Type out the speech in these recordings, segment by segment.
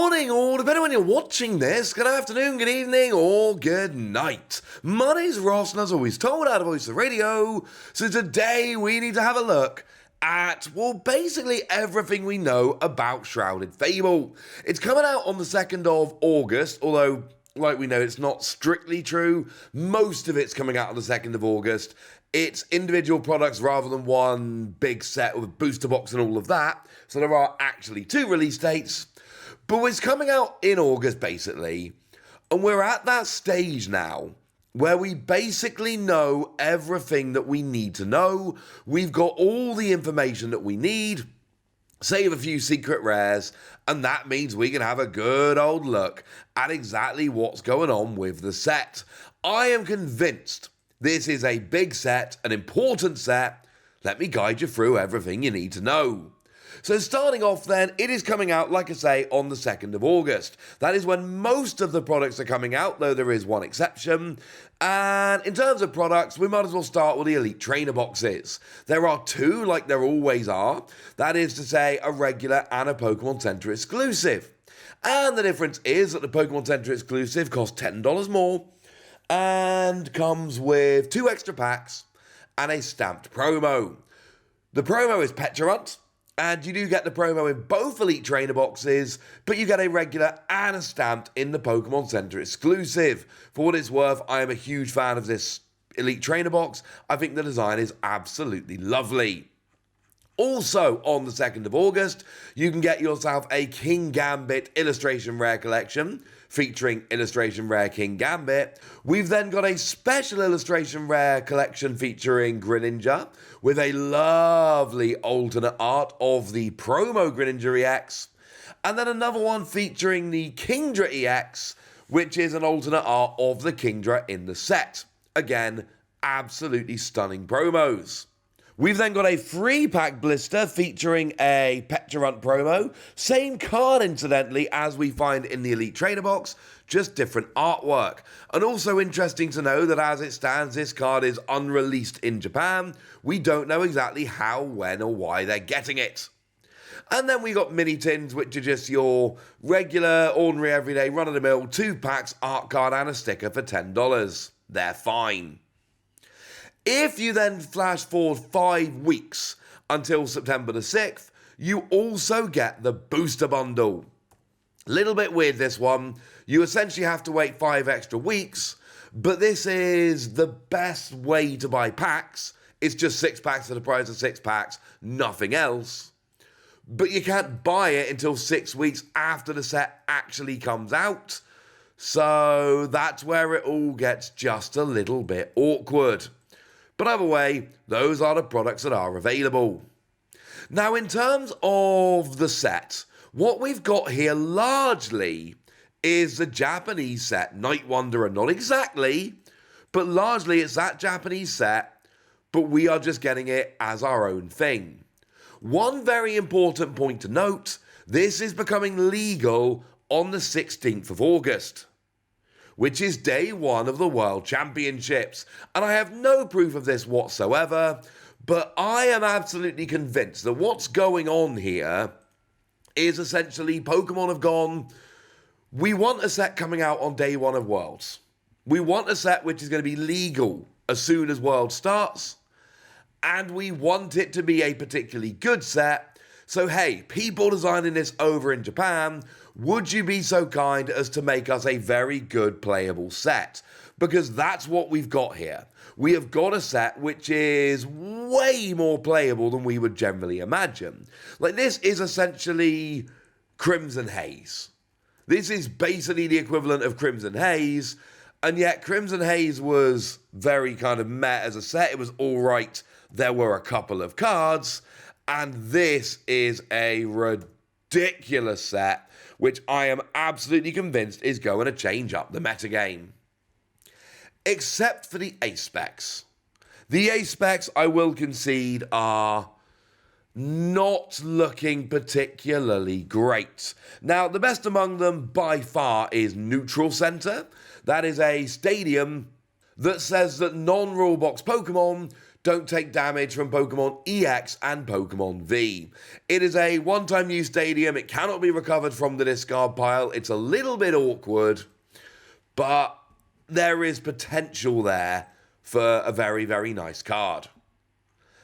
morning, or depending on when you're watching this, good afternoon, good evening, or good night. My name's Ross, and as always told out of Voice of Radio, so today we need to have a look at, well, basically everything we know about Shrouded Fable. It's coming out on the 2nd of August, although, like we know, it's not strictly true. Most of it's coming out on the 2nd of August. It's individual products rather than one big set with a booster box and all of that. So there are actually 2 release dates. But it's coming out in August, basically. And we're at that stage now where we basically know everything that we need to know. We've got all the information that we need, save a few secret rares, and that means we can have a good old look at exactly what's going on with the set. I am convinced this is a big set, an important set. Let me guide you through everything you need to know. So starting off then, it is coming out, like I say, on the 2nd of August. That is when most of the products are coming out, though there is one exception. And in terms of products, we might as well start with the Elite Trainer boxes. There are 2, like there always are. That is to say, a regular and a Pokemon Center exclusive. And the difference is that the Pokemon Center exclusive costs $10 more and comes with 2 extra packs and a stamped promo. The promo is Petrarunt, and you do get the promo in both Elite Trainer boxes, but you get a regular and a stamped in the Pokemon Center exclusive. For what it's worth, I am a huge fan of this Elite Trainer box. I think the design is absolutely lovely. Also, on the 2nd of August, you can get yourself a King Gambit Illustration Rare Collection, featuring Illustration Rare King Gambit. We've then got a special Illustration Rare Collection featuring Greninja, with a lovely alternate art of the promo Greninja EX, and then another one featuring the Kingdra EX, which is an alternate art of the Kingdra in the set. Again, absolutely stunning promos. We've then got a 3-pack blister featuring a Petrarunt promo. Same card, incidentally, as we find in the Elite Trainer box, just different artwork. And also interesting to know that as it stands, this card is unreleased in Japan. We don't know exactly how, when, or why they're getting it. And then we got mini tins, which are just your regular, ordinary, everyday, run-of-the-mill 2 packs, art card, and a sticker for $10. They're fine. If you then flash forward 5 weeks until September the 6th, you also get the Booster Bundle. Little bit weird, this one. You essentially have to wait 5 extra weeks, but this is the best way to buy packs. It's just 6 packs for the price of 6 packs, nothing else. But you can't buy it until 6 weeks after the set actually comes out. So that's where it all gets just a little bit awkward. But either way, those are the products that are available. Now, in terms of the set, what we've got here largely is the Japanese set, Night Wanderer. Not exactly, but largely it's that Japanese set, but we are just getting it as our own thing. One very important point to note, this is becoming legal on the 16th of August. Which is day 1 of the World Championships. And I have no proof of this whatsoever, but I am absolutely convinced that what's going on here is essentially Pokemon have gone, we want a set coming out on day 1 of Worlds. We want a set which is going to be legal as soon as World starts, and we want it to be a particularly good set. So hey, people designing this over in Japan, would you be so kind as to make us a very good playable set? Because that's what we've got here. We have got a set which is way more playable than we would generally imagine. Like, this is essentially Crimson Haze. This is basically the equivalent of Crimson Haze, and yet Crimson Haze was very kind of meh as a set. It was alright. There were a couple of cards, and this is a ridiculous set, which I am absolutely convinced is going to change up the metagame. Except for the SPECs. The SPECs, I will concede, are not looking particularly great. Now, the best among them by far is Neutral Center. That is a stadium that says that non-rulebox Pokemon don't take damage from Pokemon EX and Pokemon V. It is a one-time use stadium. It cannot be recovered from the discard pile. It's a little bit awkward, but there is potential there for a very, very nice card.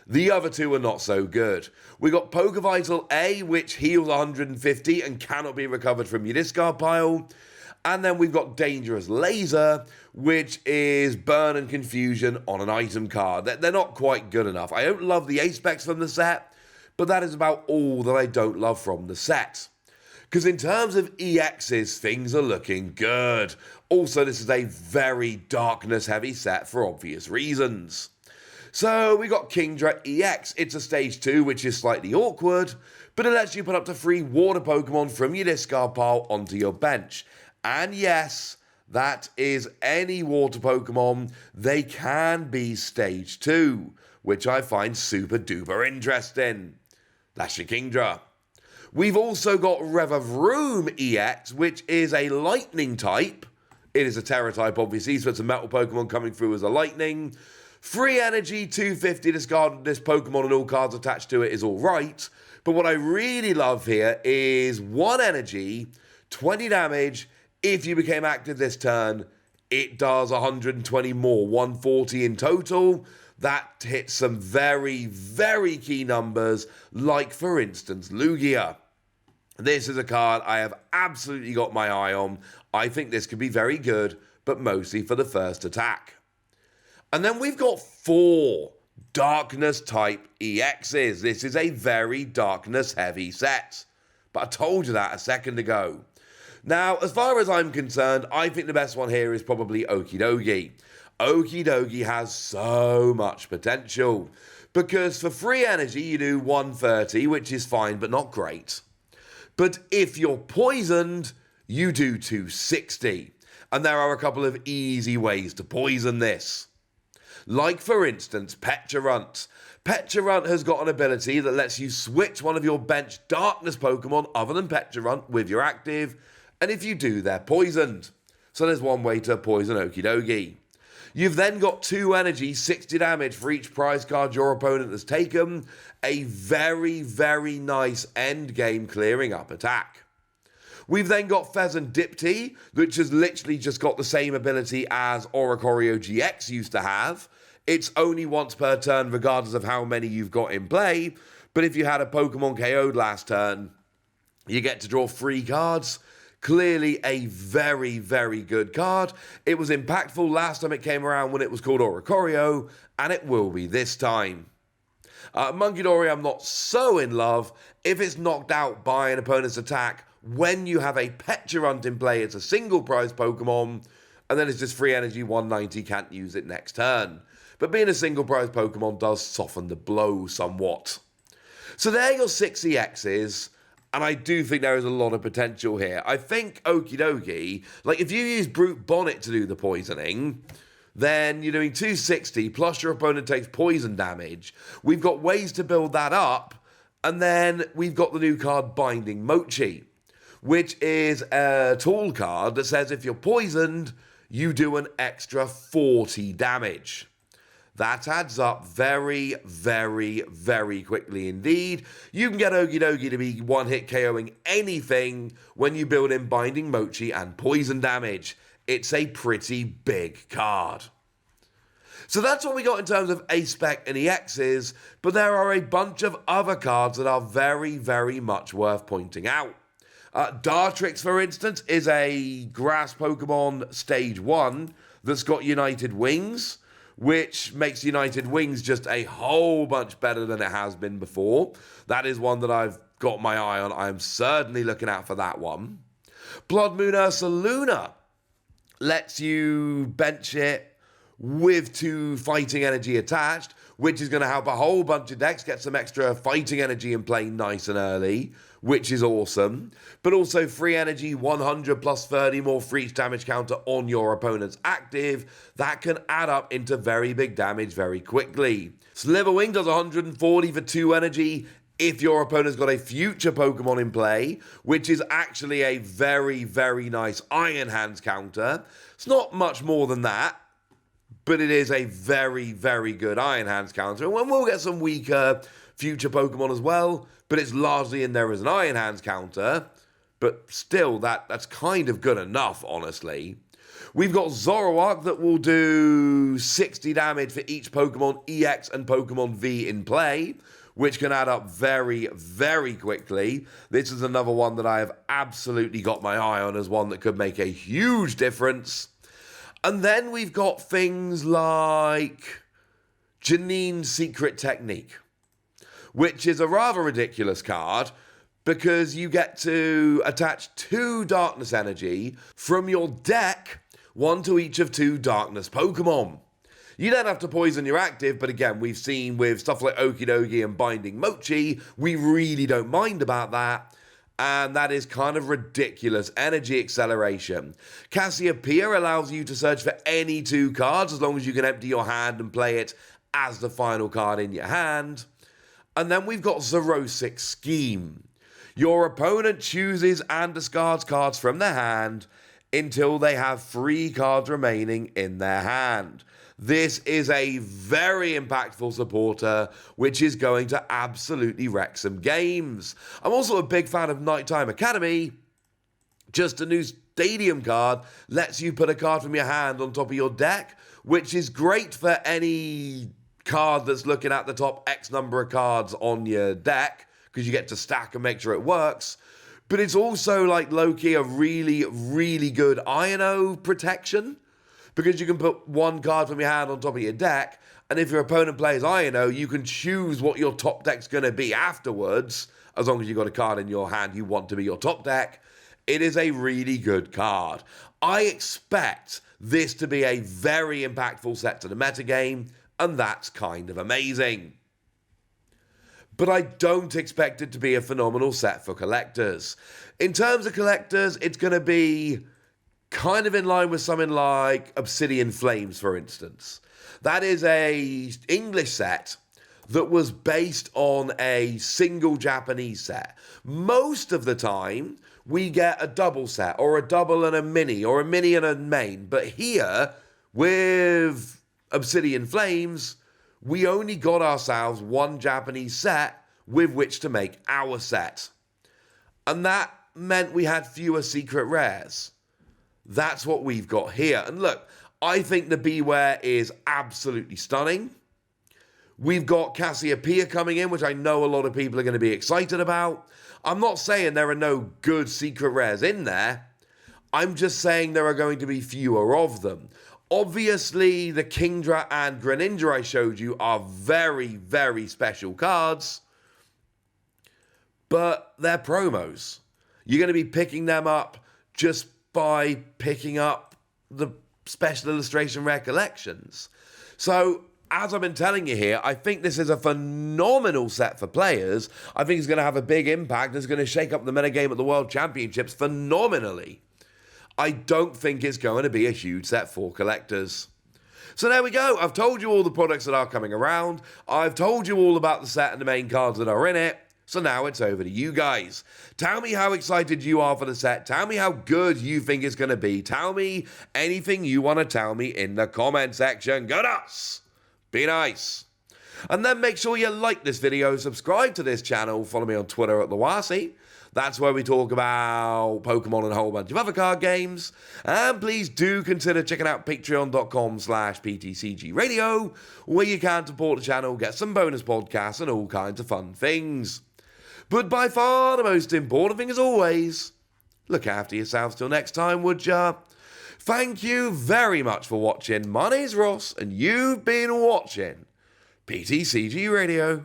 The other two are not so good. We got Pokevital A, which heals 150 and cannot be recovered from your discard pile. And then we've got Dangerous Laser, which is burn and confusion on an item card. They're not quite good enough. I don't love the SPECs from the set, but that is about all that I don't love from the set. Because in terms of EXs, things are looking good. Also, this is a very darkness-heavy set for obvious reasons. So we got Kingdra EX. It's a stage 2, which is slightly awkward, but it lets you put up to 3 water Pokemon from your discard pile onto your bench. And yes, that is any water Pokemon. They can be stage 2, which I find super duper interesting. That's your Kingdra. We've also got Revavroom EX, which is a lightning type. It is a Terra type, obviously, so it's a metal Pokemon coming through as a lightning. Free energy, 250, discard this Pokemon and all cards attached to it is alright. But what I really love here is 1 energy, 20 damage. If you became active this turn, it does 120 more, 140 in total. That hits some very, very key numbers, like, for instance, Lugia. This is a card I have absolutely got my eye on. I think this could be very good, but mostly for the first attack. And then we've got 4 Darkness-type EXs. This is a very Darkness-heavy set. But I told you that a second ago. Now, as far as I'm concerned, I think the best one here is probably Okidogi. Okidogi has so much potential. Because for free energy, you do 130, which is fine, but not great. But if you're poisoned, you do 260. And there are a couple of easy ways to poison this. Like, for instance, Pecharunt. Pecharunt has got an ability that lets you switch one of your bench Darkness Pokemon other than Pecharunt with your active, and if you do, they're poisoned. So there's one way to poison Okidogi. You've then got 2 energy, 60 damage for each prize card your opponent has taken. A very, very nice end game clearing up attack. We've then got Pheasant Dipty, which has literally just got the same ability as Oricorio GX used to have. It's only once per turn regardless of how many you've got in play, but if you had a Pokemon KO'd last turn, you get to draw 3 cards. Clearly a very, very good card. It was impactful last time it came around when it was called Oricorio, and it will be this time. Munkidori, I'm not so in love. If it's knocked out by an opponent's attack, when you have a Pecharunt in play, it's a single prize Pokemon, and then it's just free energy, 190, can't use it next turn. But being a single prize Pokemon does soften the blow somewhat. So there are your 6 EXs. And I do think there is a lot of potential here. I think Okidogi, like if you use Brute Bonnet to do the poisoning, then you're doing 260 plus your opponent takes poison damage. We've got ways to build that up. And then we've got the new card Binding Mochi, which is a tool card that says if you're poisoned, you do an extra 40 damage. That adds up very, very, very quickly indeed. You can get Okidogi to be one-hit KOing anything when you build in Binding Mochi and poison damage. It's a pretty big card. So that's what we got in terms of A-Spec and EXs, but there are a bunch of other cards that are very, very much worth pointing out. Dartrix, for instance, is a grass Pokemon Stage 1 that's got United Wings, which makes United Wings just a whole bunch better than it has been before. That is one that I've got my eye on. I'm certainly looking out for that one. Blood Moon Ursaluna lets you bench it with 2 fighting energy attached, which is going to help a whole bunch of decks get some extra fighting energy in play nice and early, which is awesome. But also free energy, 100 plus 30 more for each damage counter on your opponent's active. That can add up into very big damage very quickly. Sliverwing does 140 for 2 energy if your opponent's got a future Pokemon in play, which is actually a very, very nice Iron Hands counter. It's not much more than that, but it is a very, very good Iron Hands counter. And we'll get some weaker future Pokemon as well, but it's largely in there as an Iron Hands counter. But still, that's kind of good enough, honestly. We've got Zoroark that will do 60 damage for each Pokemon EX and Pokemon V in play, which can add up very, very quickly. This is another one that I have absolutely got my eye on as one that could make a huge difference. And then we've got things like Janine's Secret Technique, which is a rather ridiculous card because you get to attach 2 Darkness Energy from your deck, 1 to each of 2 Darkness Pokemon. You don't have to poison your active, but again, we've seen with stuff like Okidogi and Binding Mochi, we really don't mind about that. And that is kind of ridiculous energy acceleration. Cassiopeia allows you to search for any 2 cards as long as you can empty your hand and play it as the final card in your hand. And then we've got Xerosic Scheme. Your opponent chooses and discards cards from their hand until they have 3 cards remaining in their hand. This is a very impactful supporter, which is going to absolutely wreck some games. I'm also a big fan of Nighttime Academy. Just a new stadium card lets you put a card from your hand on top of your deck, which is great for any card that's looking at the top X number of cards on your deck, because you get to stack and make sure it works. But it's also, like, low-key a really, really good Iono protection, because you can put 1 card from your hand on top of your deck, and if your opponent plays Iono, you can choose what your top deck's going to be afterwards, as long as you've got a card in your hand you want to be your top deck. It is a really good card. I expect this to be a very impactful set to the metagame, and that's kind of amazing. But I don't expect it to be a phenomenal set for collectors. In terms of collectors, it's going to be kind of in line with something like Obsidian Flames, for instance. That is a English set that was based on a single Japanese set. Most of the time, we get a double set, or a double and a mini, or a mini and a main. But here, with Obsidian Flames, we only got ourselves 1 Japanese set with which to make our set. And that meant we had fewer secret rares. That's what we've got here. And look, I think the Beware is absolutely stunning. We've got Cassiopeia coming in, which I know a lot of people are going to be excited about. I'm not saying there are no good secret rares in there. I'm just saying there are going to be fewer of them. Obviously, the Kingdra and Greninja I showed you are very, very special cards, but they're promos. You're going to be picking them up just by picking up the special illustration rare collections. So, as I've been telling you here, I think this is a phenomenal set for players. I think it's going to have a big impact. It's going to shake up the metagame at the World Championships phenomenally. I don't think it's going to be a huge set for collectors. So there we go. I've told you all the products that are coming around. I've told you all about the set and the main cards that are in it. So now it's over to you guys. Tell me how excited you are for the set. Tell me how good you think it's going to be. Tell me anything you want to tell me in the comment section. Go nuts! Be nice. And then make sure you like this video, subscribe to this channel, follow me on Twitter at Lawasi. That's where we talk about Pokemon and a whole bunch of other card games. And please do consider checking out patreon.com/PTCG Radio, where you can support the channel, get some bonus podcasts and all kinds of fun things. But by far the most important thing as always, look after yourselves till next time, would ya? Thank you very much for watching. My name's Ross, and you've been watching PTCG Radio.